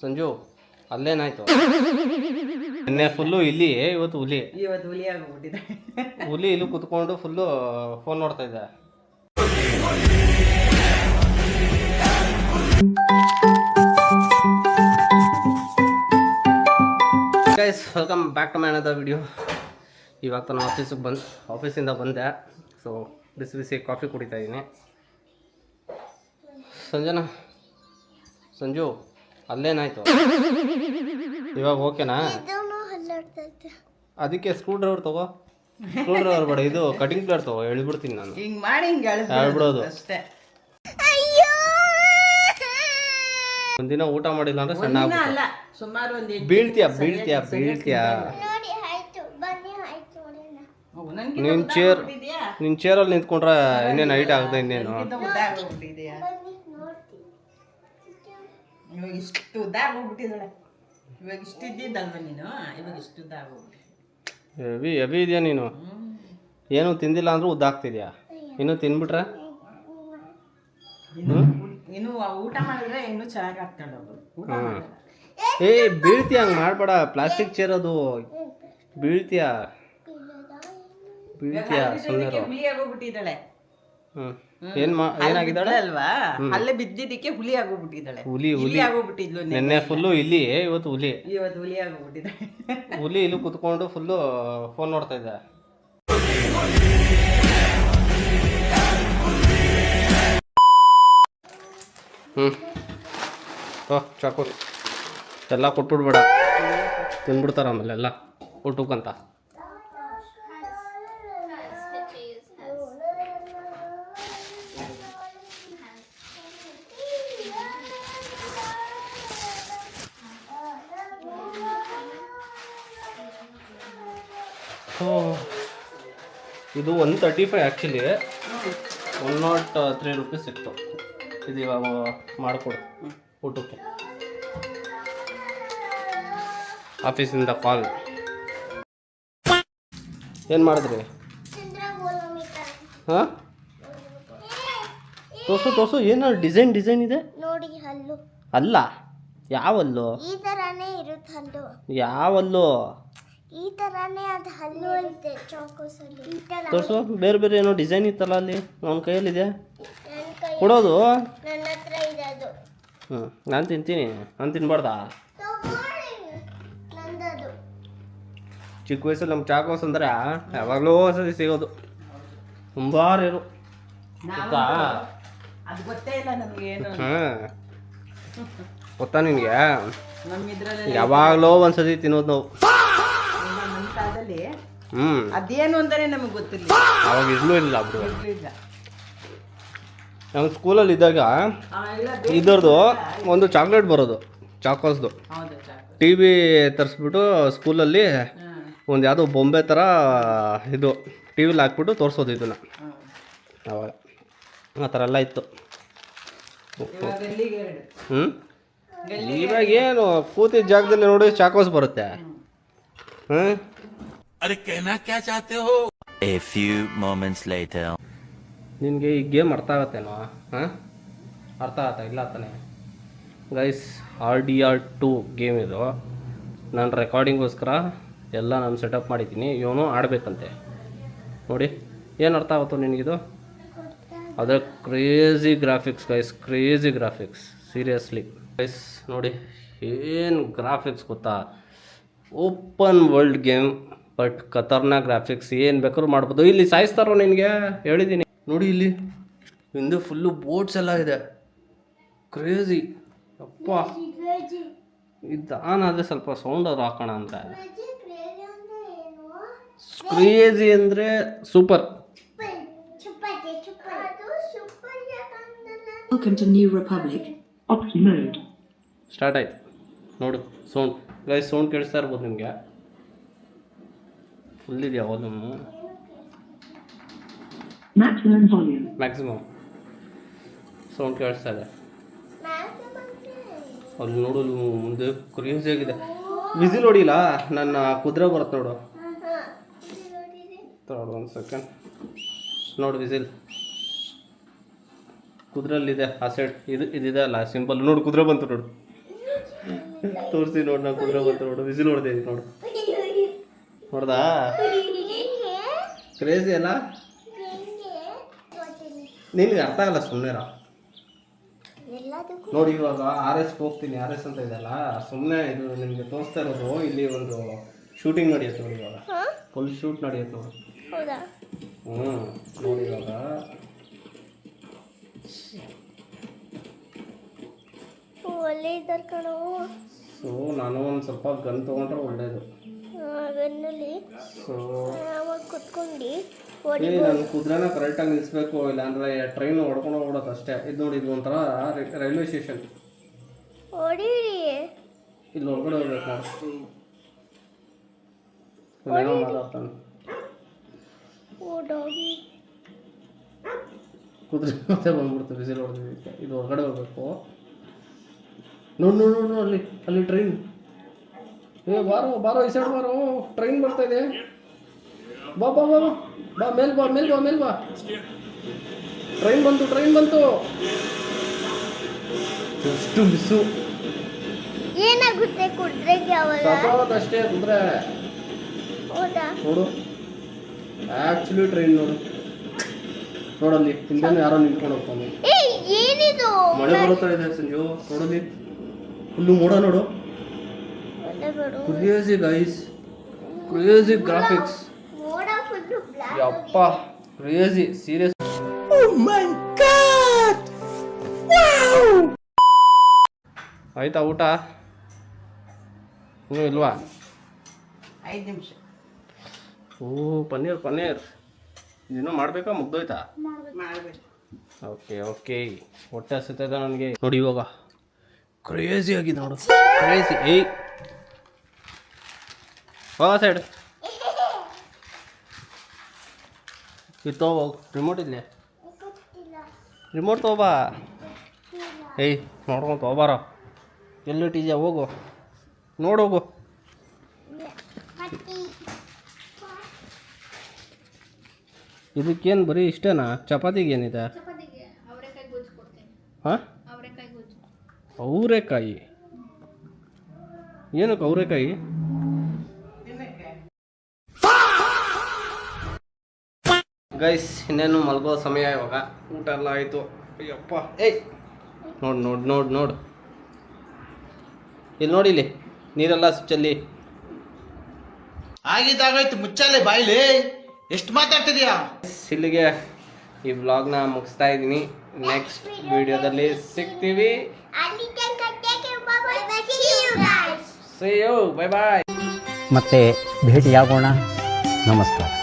ಸಂಜು ಅಲ್ಲೇನಾಯ್ತು? ನಿನ್ನೆ ಫುಲ್ಲು ಇಲ್ಲಿ, ಇವತ್ತು ಹುಲಿ ಆಗೋಗ್ಬಿಟ್ಟಿದೆ. ಹುಲಿ ಇಲ್ಲಿ ಕುತ್ಕೊಂಡು ಫುಲ್ಲು ಫೋನ್ ನೋಡ್ತಾ ಇದ್ದೆ. Guys, welcome back to my another video. ಇವಾಗ ನಾನು ಆಫೀಸಿಂದ ಬಂದೆ. ಸೊ ಬಿಸಿ ಬಿಸಿ ಕಾಫಿ ಕುಡಿತಾ ಇದ್ದೀನಿ. ಸಂಜು ಅಲ್ಲೇನಾಯ್ತು? ಇವಾಗ ಓಕೆನಾ? ಅದಕ್ಕೆ ಸ್ಕ್ರೂ ಡ್ರೈವರ್ ತಗೋ. ಸ್ಕ್ರೂ ಡ್ರೈವರ್ ಬೇಡ, ಇದು ಕಟಿಂಗ್ ಪ್ಲೇಟ್ ತಗೋ, ಎಳ್ಬಿಡ್ತೀನಿ ನಾನು. ಹಿಂಗ್ ಮಾಡಿ ಎಳ್ಬಿಡೋದು ಅಷ್ಟೇ. ಒಂದಿನ ಊಟ ಮಾಡಿಲ್ಲ ಅಂದ್ರೆ ಸಣ್ಣ ಅಲ್ಲ, ಸುಮಾರು ಒಂದು ಬೀಳ್ತೀಯ. ನಿನ್ ಚೇರಲ್ಲಿ ನಿಂತ್ಕೊಂಡ್ರೆ ಇನ್ನೇನು ಹೈಟ್ ಆಗುತ್ತೆ. ಇನ್ನೇನು ಇವಾಗ ಇಷ್ಟು ಉದ್ದ ಆಗೋಗ್ಬಿಟ್ಟಿದ್ದಾಳೆ. ಇವಾಗ ಇಷ್ಟು ಇದ್ದಿದ್ದಲ್ವ ನೀನು, ಇವಾಗ ಇಷ್ಟು ಉದ್ದ ಆಗೋಗ್ಬಿಟ್ಟು ಹೆವಿ ಇದೆಯಾ ನೀನು? ಏನು ತಿಂದಿಲ್ಲ ಅಂದ್ರೂ ಉದ್ದಾಗ್ತಿದ್ಯಾ. ಇನ್ನು ತಿನ್ಬಿಟ್ರೆ ಇನ್ನು ಊಟ ಮಾಡಿದ್ರೆ ಇನ್ನೂ ಚೆನ್ನಾಗಿ ಆಗ್ತಾಳೆ ಊಟ ಮಾಡಿದ್ರೆ. ಬೀಳ್ತೀಯ, ಹಂಗೆ ಮಾಡಬೇಡ. ಪ್ಲಾಸ್ಟಿಕ್ ಚೇರ್ ಅದು, ಬೀಳ್ತೀಯ ಸುಮ್ಮನೆ. ಹುಲಿ ಆಗೋಗ್ಬಿಟ್ಟಿದ್ದಾಳೆ. ಏನಾಗಿದ್ದಾಳೆ ಅಲ್ವಾ? ಅಲ್ಲೇ ಬಿದ್ದಿದ್ದಕ್ಕೆ ಹುಲಿ ಆಗೋಗ್ಬಿಟ್ಟಿದ್ದಾಳೆ. ಹುಲಿ ಆಗೋಗ್ಬಿಟ್ಟಿದ್ಲು. ನಿನ್ನೆ ಫುಲ್ಲು ಇಲ್ಲಿ, ಇವತ್ತು ಹುಲಿ ಆಗೋಗ್ಬಿಟ್ಟಿದ್ದಾಳೆ. ಹುಲಿ ಇಲ್ಲಿ ಕುತ್ಕೊಂಡು ಫುಲ್ಲು ಫೋನ್ ನೋಡ್ತಾ ಇದ್ದೆ. ಚಾಕು ಎಲ್ಲ ಕೊಟ್ಬಿಡ್ಬೇಡ, ತಿಂದ್ಬಿಡ್ತಾರ ಆಮೇಲೆ ಎಲ್ಲ ಊಟಕ್ಕಂತ. ಇದು 135 ಆ್ಯಕ್ಚುಲಿ, 103 ರೂಪೀಸ್ ಸಿಕ್ತು. ಇದು ಇವಾಗ ಮಾಡಿಕೊಡು ಊಟಕ್ಕೆ. ಆಫೀಸಿಂದ ಕಾಲ್. ಏನು ಮಾಡಿದ್ರಿ? ಹಾಂ, ತೋರ್ಸು. ಏನು ಡಿಸೈನ್ ಇದೆ ನೋಡಿ. ಹಲ್ಲು ಅಲ್ಲ, ಯಾವಲ್ಲು? ಈ ತರಾನೇ ಇರುತ್ತೆ ಹಲ್ಲು. ಯಾವಲ್ಲು? ಈ ತರಾನೇ ಅದು ಹಲ್ಲು ಇರುತ್ತೆ ಚಾಕೋಸ್ ಅಲ್ಲಿ. ತೋರ್ಸು. ಬೇರೆ ಏನೋ ಡಿಸೈನ್ ಇತ್ತಲ್ಲ ಅಲ್ಲಿ, ಅವನ ಕೈಯಲ್ಲಿದೆ. ಕೊಡೋದು ನನ್ನ ಹತ್ರ ಇದೆ ಅದು. ನಾನು ತಿಂತೀನಿ. ನಾನು ತಿನ್ಬಾರ್ದಾ? ನಂದದು. ಚಿಕ್ಕ ವಯಸ್ಸಲ್ಲಿ ನಮ್ಮ ಚಾಕೋಸ್ ಅಂದರೆ ಯಾವಾಗಲೂ ಸರಿ ಸಿಗೋದು. ತುಂಬ ರೇರು ಗೊತ್ತಾ? ಅದು ಗೊತ್ತೇ ಇಲ್ಲ ನಮಗೆ ಏನು. ಗೊತ್ತಾ ನಿನಗೆ? ನಮ್ಮಿದ್ರಲ್ಲಿ ಯಾವಾಗಲೋ ಒಂದ್ಸತಿ ತಿನ್ನೋದು ನಾವು. ನಮ್ಮ ಕಾಲದಲ್ಲಿ ಅದೇನು ಅಂತಾನೆ ನಮಗೆ ಗೊತ್ತಿಲ್ಲ. ಅವಾಗ ಇಲ್ಲ ಬಿಡು. ನಮ್ಮ ಸ್ಕೂಲಲ್ಲಿ ಇದ್ದಾಗ ಇದರದು ಒಂದು ಚಾಕ್ಲೇಟ್ ಬರೋದು, ಚಾಕೋಸ್ದು. ಟಿ ವಿ ತರಿಸ್ಬಿಟ್ಟು ಸ್ಕೂಲಲ್ಲಿ ಒಂದು ಯಾವುದೋ ಬೊಂಬೆ ಥರ ಇದು ಟಿ ವಿಲಿ ಹಾಕ್ಬಿಟ್ಟು ತೋರಿಸೋದು ಇದನ್ನು. ಅವಾಗ ಆ ಥರ ಎಲ್ಲ ಇತ್ತು. ಇವಾಗ ಏನು ಕೂತಿದ್ದ ಜಾಗದಲ್ಲಿ ನೋಡಿ ಚಾಕೋಸ್ ಬರುತ್ತೆ. A few moments later. ನಿನಗೆ ಈ ಗೇಮ್ ಅರ್ಥ ಆಗತ್ತೇನೋ? ಅರ್ಥ ಆಗತ್ತಾ? ಇಲ್ಲ ತಾನೆ ಗೈಸ್. RDR2 ಗೇಮ್ ಇದು. ನಾನು ರೆಕಾರ್ಡಿಂಗೋಸ್ಕರ ಎಲ್ಲ ನಾನು ಸೆಟಪ್ ಮಾಡಿದ್ದೀನಿ. ಇವನು ಆಡಬೇಕಂತೆ. ನೋಡಿ ಏನು ಅರ್ಥ ಆಗುತ್ತೋ ನಿನಗಿದು? ಅದೇ crazy graphics guys, crazy graphics. Seriously guys, ನೋಡಿ ಏನು ಗ್ರಾಫಿಕ್ಸ್ ಗೊತ್ತಾ? ಓಪನ್ ವರ್ಲ್ಡ್ ಗೇಮ್, ಬಟ್ ಖತರ್ನಾಕ್ ಗ್ರಾಫಿಕ್ಸ್. ಏನು ಬೇಕಾದ್ರೂ ಮಾಡ್ಬೋದು. ಇಲ್ಲಿ ಸಾಯಿಸ್ತಾರೋ ನಿನಗೆ ಹೇಳಿದ್ದೀನಿ ನೋಡಿ. ಇಲ್ಲಿ ಹಿಂದೆ ಫುಲ್ಲು ಬೋಟ್ಸ್ ಎಲ್ಲ ಇದೆ. ಕ್ರೇಜಿ ಅಪ್ಪ. ಇದಾನಾದರೆ ಸ್ವಲ್ಪ ಸೌಂಡ್ ಅವ್ರು ಹಾಕೋಣ ಅಂತ. ಕ್ರೇಜಿ ಅಂದರೆ ಸೂಪರ್. ಸ್ಟಾರ್ಟ್ ಆಯ್ತು ನೋಡು. ಸೌಂಡ್ ಗೈಸ್, ಸೌಂಡ್ ಕೇಳಿಸ್ತಾ ಇರ್ಬೋದು ನಿಮಗೆ. ಫುಲ್ ಇದೆಯಾ ವಾಲ್ಯೂಮು? ಮ್ಯಾಕ್ಸಿಮಮ್ ಸೌಂಡ್ ಕೇಳಿಸ್ತಾ ಇದೆ. ಅಲ್ಲಿ ನೋಡು ಮುಂದೆ ಕ್ರೇಜಿ ಆಗಿದೆ. ವಿಸಿಲ್ ಹೊಡಿಲ್ಲ, ನನ್ನ ಕುದುರೆ ಬರುತ್ತೆ ನೋಡು. ಒಂದು ಸೆಕೆಂಡ್ ನೋಡು, ವಿಸಿಲ್ ಕುದುರೆಯಲ್ಲಿದೆ ಆ ಸೈಡ್. ಇದಿದೆ ಅಲ್ಲ ಸಿಂಪಲ್. ನೋಡು ಕುದುರೆ ಬಂತು ನೋಡು. ತೋರಿಸಿ ನೋಡು, ನಾನು ಕುದುರೆ ಬಂತು ನೋಡು, ವಿಸಿಲ್ ಹೊಡೆದೇ ನೋಡು. ನೋಡ್ದಾ? ಕ್ರೇಜಿ ಅಲ್ಲ? ನಿನ್ಗೆ ಅರ್ಥ ಆಗಲ್ಲ, ಸುಮ್ಮನೆ ನೋಡಿ. ಇವಾಗ RS ಹೋಗ್ತೀನಿ, RS ಅಂತ ಇದೆಯಲ್ಲ, ಸುಮ್ಮನೆ ಇದು ನಿಮಗೆ ತೋರಿಸ್ತಾ ಇರೋದು. ಇಲ್ಲಿ ಒಂದು ಶೂಟಿಂಗ್ ನಡೆಯುತ್ತೆ ನೋಡಿ, ಇವಾಗ ಫುಲ್ ಶೂಟ್ ನಡೆಯುತ್ತೆ ನೋಡಿ. ನೋಡಿ ಇವಾಗ ಸೊ ನಾನು ಒಂದು ಸ್ವಲ್ಪ ಗನ್ ತೊಗೊಂಡ್ರೆ ಒಳ್ಳೇದು. ಸೊ ನಾನು ಕುದುರೆನ ಕರೆಕ್ಟಾಗಿ ನಿಲ್ಲಿಸ್ಬೇಕು, ಇಲ್ಲಾಂದ್ರೆ ಟ್ರೈನ್ ಹೊಡ್ಕೊಂಡು ಹೋಗ್ಬಿಡೋದು ಅಷ್ಟೇ. ಇದು ನೋಡಿ, ಇದು ಒಂಥರ ರೈಲ್ವೆ ಸ್ಟೇಷನ್. ಇಲ್ಲಿ ಹೊರಗಡೆ ಹೋಗ್ಬೇಕು ನೋಡಿ. ಏನೋ ಮಾತಾಡ್ತಾನೆ ಕುದುರೆ ಮತ್ತೆ ಬಂದ್ಬಿಡ್ತು, ಬಿಸಿಲು ಹೊಡೆದಿದ್ದಕ್ಕೆ. ಇದು ಹೊರಗಡೆ ಹೋಗ್ಬೇಕು. ನೋಡು ನೋಡು ನೋಡು, ಅಲ್ಲಿ ಅಲ್ಲಿ ಟ್ರೈನ್. ಬಾರೋ ಬಾರೋ, ಈ ಸೈಡ್ ಬಾರೋ, ಟ್ರೈನ್ ಬರ್ತಾ ಇದೆ. ಬಾ ಬಾ ಬಾ ಬಾ, ಮೇಲ್ ಬಾ ಮೇಲ್ ಬಾ ಮೇಲ್ ಬಾ. ಟ್ರೈನ್ ಬಂತು, ಟ್ರೈನ್ ಬಂತು. ಎಷ್ಟು ಮಿಸ್ಸು. ಏನಾಗುತ್ತೆ ಕುದುರೆಗೆ ಅವಾಗ? ಅಷ್ಟೇ ಕುದುರೆ. ನೋಡು, ಆಕ್ಚುಲಿ ಟ್ರೈನ್ ನೋಡು. ನೋಡಲ್ಲಿ ಹಿಂದೆ ಯಾರೋ ನಿಂತ್ಕೊಂಡು ಹೋಗ್ತಾನೆ. ಏನಿದು? ಮಳೆ ಬರುತ್ತಾ ಇದೆ ಸಂಜು. ನೋಡಲಿ, ಫುಲ್ಲು ಮೋಡ ನೋಡು. Crazy guys, crazy graphics. ಯಪ್ಪ, ಕ್ರೇಜಿ ಸೀರಿಯಸ್. ಆಯ್ತಾ ಊಟ? ಇನ್ನೂ ಇಲ್ವಾ? 5 ನಿಮಿಷ. ಓ, ಪನ್ನೀರ್ ಪನ್ನೀರ್ ಇನ್ನೂ ಮಾಡಬೇಕಾ? ಮುಗ್ದೋಯ್ತಾ? ಮಾಡಬೇಕು. ಓಕೆ ಓಕೆ, ಹೊಟ್ಟೆ ಹಸಿತೈತೆ ನನಗೆ. ನೋಡಿ ಇವಾಗ ಕ್ರೇಜಿ ಆಗಿದೆ ನೋಡು, ಕ್ರೇಜಿ. ಏಯ್ ಹೋ ಸೈಡ್ ಇದು ತಗೋಬ, ರಿಮೋಟ್ ಇಲ್ಲೇ, ರಿಮೋಟ್ ತಗೋಬಾ. ಏಯ್ ನೋಡ್ಕೊಂಡು ತಗೋಬಾರ. ಎಲ್ಲಿಟ್ಟಿದ್ಯಾ? ಹೋಗು ನೋಡೋಗು. ಇದಕ್ಕೇನು ಬರೀ ಇಷ್ಟೇನಾ? ಚಪಾತಿಗೆ ಏನಿದೆ? ಹಾಂ, ಅವರೆಕಾಯಿ. ಏನಕ್ಕೆ ಅವರೆಕಾಯಿ? ಗೈಸ್, ಇನ್ನೇನು ಮಲ್ಗೋ ಸಮಯ ಇವಾಗ. ಊಟ ಎಲ್ಲ ಆಯಿತು. ಅಯ್ಯಪ್ಪ, ಏಯ್ ನೋಡು ನೋಡು ನೋಡು ನೋಡು, ಇಲ್ಲಿ ನೋಡಿ, ಇಲ್ಲಿ ನೀರೆಲ್ಲ ಚೆಲ್ಲಿ. ಆಗಿದ್ದಾಗಾಯ್ತು, ಮುಚ್ಚಾಲೆ ಬಾಯ್ಲಿ. ಎಷ್ಟು ಮಾತಾಡ್ತಿದ್ಯಾ? ಇಲ್ಲಿಗೆ ಈ ವ್ಲಾಗ್ನ ಮುಗಿಸ್ತಾ ಇದ್ದೀನಿ. ನೆಕ್ಸ್ಟ್ ವಿಡಿಯೋದಲ್ಲಿ ಸಿಗ್ತೀವಿ. See you, bye bye. ಮತ್ತೆ ಭೇಟಿಯಾಗೋಣ. ನಮಸ್ಕಾರ.